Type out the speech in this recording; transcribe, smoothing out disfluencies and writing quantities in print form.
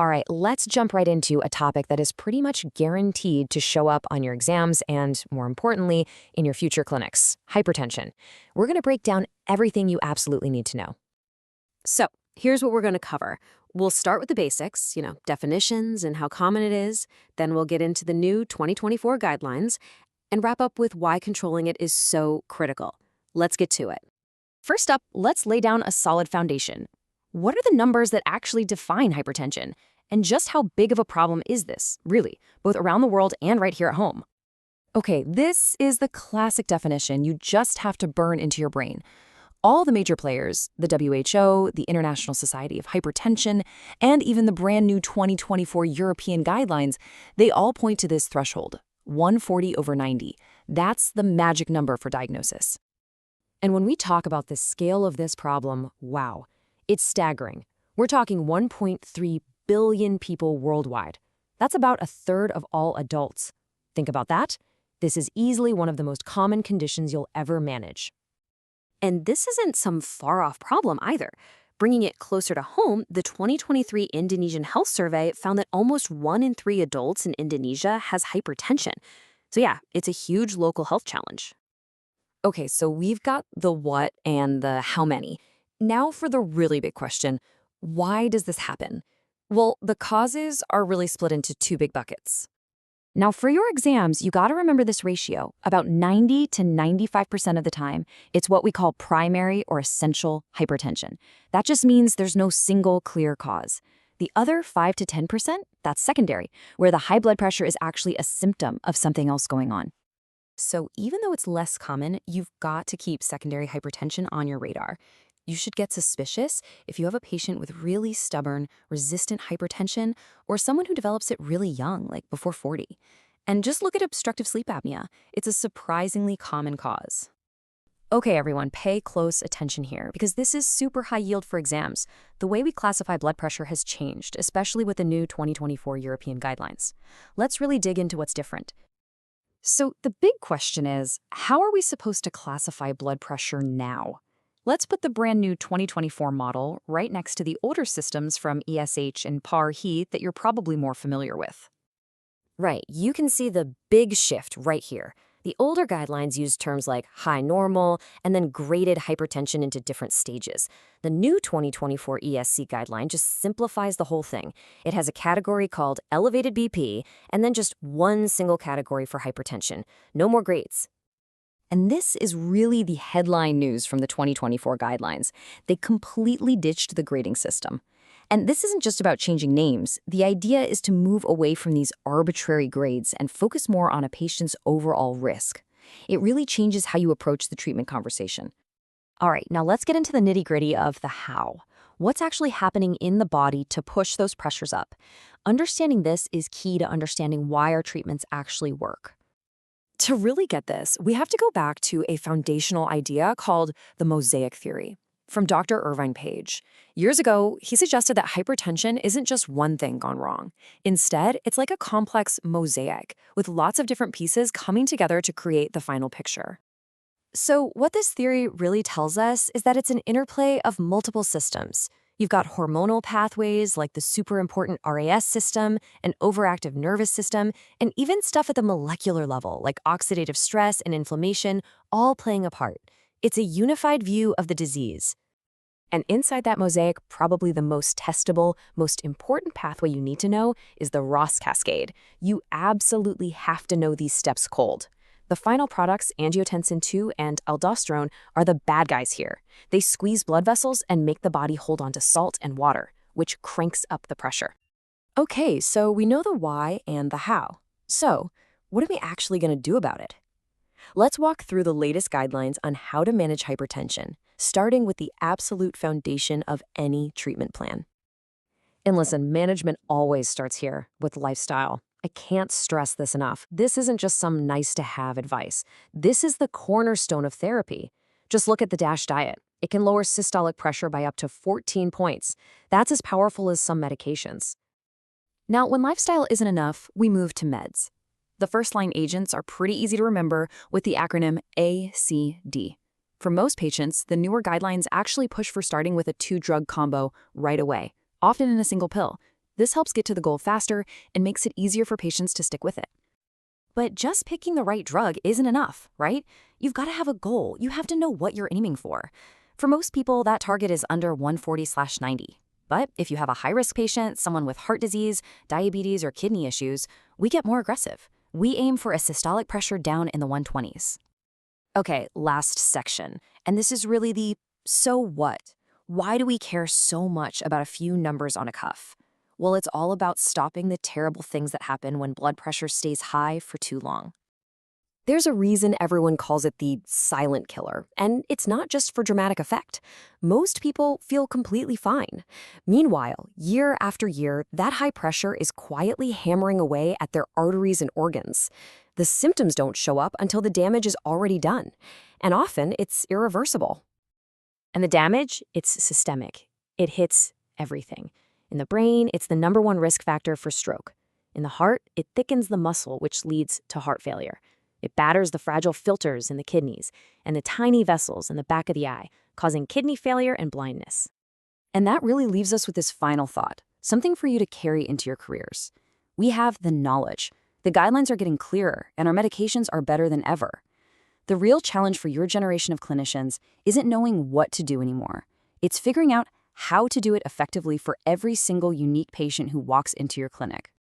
All right, let's jump right into a topic that is pretty much guaranteed to show up on your exams and, more importantly, in your future clinics: hypertension. We're going to break down everything you absolutely need to know. So, here's what we're going to cover. We'll start with the basics, definitions and how common it is. Then we'll get into the new 2024 guidelines and wrap up with why controlling it is so critical. Let's get to it. First up, let's lay down a solid foundation. What are the numbers that actually define hypertension? And just how big of a problem is this, really, both around the world and right here at home? Okay, this is the classic definition you just have to burn into your brain. All the major players, the WHO, the International Society of Hypertension, and even the brand new 2024 European guidelines, they all point to this threshold, 140/90. That's the magic number for diagnosis. And when we talk about the scale of this problem, wow, it's staggering. We're talking 1.3 billion people worldwide. That's about a third of all adults. Think about that. This is easily one of the most common conditions you'll ever manage. And this isn't some far-off problem either. Bringing it closer to home, the 2023 Indonesian Health Survey found that almost 1 in 3 adults in Indonesia has hypertension. So yeah, it's a huge local health challenge. Okay, so we've got the what and the how many. Now for the really big question, why does this happen? Well, the causes are really split into two big buckets. Now, for your exams, you got to remember this ratio. About 90 to 95% of the time, it's what we call primary or essential hypertension. That just means there's no single clear cause. The other 5 to 10%, that's secondary, where the high blood pressure is actually a symptom of something else going on. So even though it's less common, you've got to keep secondary hypertension on your radar. You should get suspicious if you have a patient with really stubborn, resistant hypertension or someone who develops it really young, like before 40. And just look at obstructive sleep apnea. It's a surprisingly common cause. Okay, everyone, pay close attention here because this is super high yield for exams. The way we classify blood pressure has changed, especially with the new 2024 European guidelines. Let's really dig into what's different. So the big question is, how are we supposed to classify blood pressure now? Let's put the brand new 2024 model right next to the older systems from ESH and PAR-HE that you're probably more familiar with. Right, you can see the big shift right here. The older guidelines used terms like high normal and then graded hypertension into different stages. The new 2024 ESC guideline just simplifies the whole thing. It has a category called elevated BP and then just one single category for hypertension. No more grades. And this is really the headline news from the 2024 guidelines. They completely ditched the grading system. And this isn't just about changing names. The idea is to move away from these arbitrary grades and focus more on a patient's overall risk. It really changes how you approach the treatment conversation. All right, now let's get into the nitty-gritty of the how. What's actually happening in the body to push those pressures up? Understanding this is key to understanding why our treatments actually work. To really get this, we have to go back to a foundational idea called the mosaic theory from Dr. Irvine Page. Years ago, he suggested that hypertension isn't just one thing gone wrong. Instead, it's like a complex mosaic with lots of different pieces coming together to create the final picture. So what this theory really tells us is that it's an interplay of multiple systems. You've got hormonal pathways like the super important RAS system, an overactive nervous system, and even stuff at the molecular level like oxidative stress and inflammation, all playing a part. It's a unified view of the disease. And inside that mosaic, probably the most testable, most important pathway you need to know is the ROS cascade. You absolutely have to know these steps cold. The final products, angiotensin II and aldosterone, are the bad guys here. They squeeze blood vessels and make the body hold on to salt and water, which cranks up the pressure. Okay, so we know the why and the how. So, what are we actually going to do about it? Let's walk through the latest guidelines on how to manage hypertension, starting with the absolute foundation of any treatment plan. And listen, management always starts here with lifestyle. I can't stress this enough. This isn't just some nice-to-have advice. This is the cornerstone of therapy. Just look at the DASH diet. It can lower systolic pressure by up to 14 points. That's as powerful as some medications. Now, when lifestyle isn't enough, we move to meds. The first-line agents are pretty easy to remember with the acronym ACD. For most patients, the newer guidelines actually push for starting with a 2-drug combo right away, often in a single pill. This helps get to the goal faster and makes it easier for patients to stick with it. But just picking the right drug isn't enough, right? You've got to have a goal. You have to know what you're aiming for. For most people, that target is under 140/90. But if you have a high-risk patient, someone with heart disease, diabetes, or kidney issues, we get more aggressive. We aim for a systolic pressure down in the 120s. Okay, last section. And this is really the so what? Why do we care so much about a few numbers on a cuff? Well, it's all about stopping the terrible things that happen when blood pressure stays high for too long. There's a reason everyone calls it the silent killer, and it's not just for dramatic effect. Most people feel completely fine. Meanwhile, year after year, that high pressure is quietly hammering away at their arteries and organs. The symptoms don't show up until the damage is already done, and often it's irreversible. And the damage, it's systemic. It hits everything. In the brain, it's the #1 risk factor for stroke. In the heart, it thickens the muscle, which leads to heart failure. It batters the fragile filters in the kidneys and the tiny vessels in the back of the eye, causing kidney failure and blindness. And that really leaves us with this final thought, something for you to carry into your careers. We have the knowledge. The guidelines are getting clearer, and our medications are better than ever. The real challenge for your generation of clinicians isn't knowing what to do anymore. It's figuring out how to do it effectively for every single unique patient who walks into your clinic.